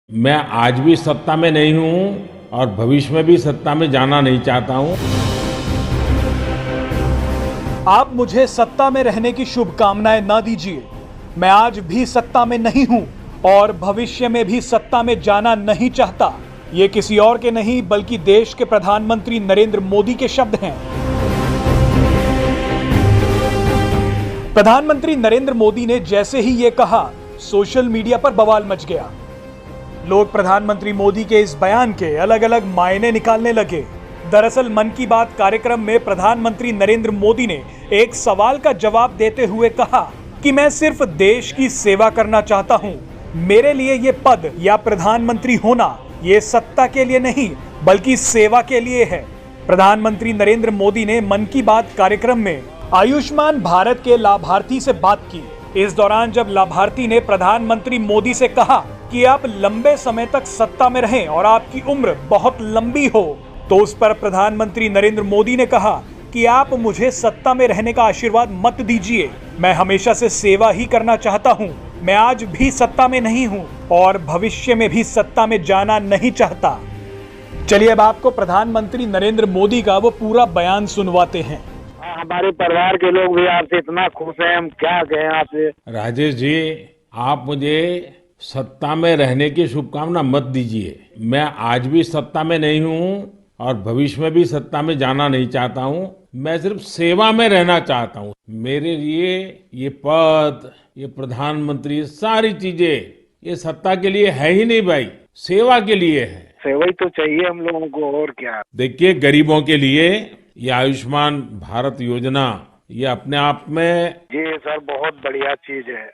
मैं आज भी सत्ता में नहीं हूं और भविष्य में भी सत्ता में जाना नहीं चाहता हूं। आप मुझे सत्ता में रहने की शुभकामनाएं ना दीजिए। मैं आज भी सत्ता में नहीं हूं और भविष्य में भी सत्ता में जाना नहीं चाहता। ये किसी और के नहीं बल्कि देश के प्रधानमंत्री नरेंद्र मोदी के शब्द हैं। प्रधानमंत्री नरेंद्र मोदी ने जैसे ही ये कहा, सोशल मीडिया पर बवाल मच गया। लोग प्रधानमंत्री मोदी के इस बयान के अलग अलग मायने निकालने लगे। दरअसल मन की बात कार्यक्रम में प्रधानमंत्री नरेंद्र मोदी ने एक सवाल का जवाब देते हुए कहा कि मैं सिर्फ देश की सेवा करना चाहता हूं। मेरे लिए ये पद या प्रधानमंत्री होना ये सत्ता के लिए नहीं बल्कि सेवा के लिए है। प्रधानमंत्री नरेंद्र मोदी ने मन की बात कार्यक्रम में आयुष्मान भारत के लाभार्थी से बात की। इस दौरान जब लाभार्थी ने प्रधानमंत्री मोदी से कहा कि आप लंबे समय तक सत्ता में रहें और आपकी उम्र बहुत लंबी हो, तो उस पर प्रधानमंत्री नरेंद्र मोदी ने कहा कि आप मुझे सत्ता में रहने का आशीर्वाद मत दीजिए। मैं हमेशा से सेवा ही करना चाहता हूं। मैं आज भी सत्ता में नहीं हूं और भविष्य में भी सत्ता में जाना नहीं चाहता। चलिए अब आपको प्रधानमंत्री नरेंद्र मोदी का वो पूरा बयान सुनवाते हैं। हमारे परिवार के लोग भी आपसे इतना खुश हैं, हम क्या कहें आपसे। राजेश जी, आप मुझे सत्ता में रहने की शुभकामना मत दीजिए। मैं आज भी सत्ता में नहीं हूं और भविष्य में भी सत्ता में जाना नहीं चाहता हूं। मैं सिर्फ सेवा में रहना चाहता हूं। मेरे लिए ये पद, ये प्रधानमंत्री, सारी चीजें ये सत्ता के लिए है ही नहीं भाई, सेवा के लिए है। सेवा ही तो चाहिए हम लोगों को, और क्या। देखिए, गरीबों के लिए ये आयुष्मान भारत योजना ये अपने आप में जी सर, बहुत बढ़िया चीज है।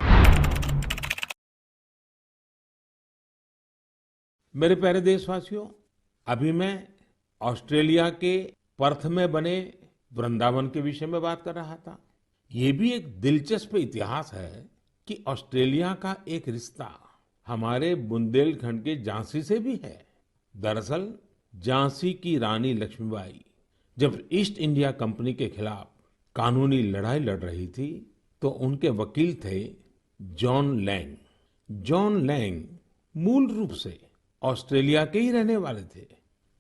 मेरे प्यारे देशवासियों, अभी मैं ऑस्ट्रेलिया के पर्थ में बने वृंदावन के विषय में बात कर रहा था। ये भी एक दिलचस्प इतिहास है कि ऑस्ट्रेलिया का एक रिश्ता हमारे बुंदेलखंड के झांसी से भी है। दरअसल झांसी की रानी लक्ष्मीबाई जब ईस्ट इंडिया कंपनी के खिलाफ कानूनी लड़ाई लड़ रही थी, तो उनके वकील थे जॉन लैंग। जॉन लैंग मूल रूप से ऑस्ट्रेलिया के ही रहने वाले थे।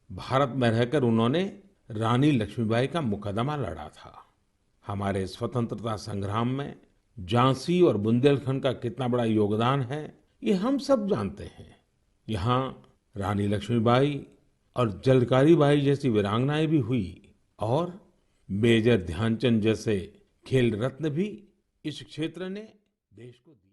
भारत में रहकर उन्होंने रानी लक्ष्मीबाई का मुकदमा लड़ा था। हमारे स्वतंत्रता संग्राम में झांसी और बुंदेलखंड का कितना बड़ा योगदान है, ये हम सब जानते हैं। यहाँ रानी लक्ष्मीबाई और झलकारी बाई जैसी वीरांगनाएं भी हुई और मेजर ध्यानचंद जैसे खेल रत्न भी इस क्षेत्र ने देश को दिए।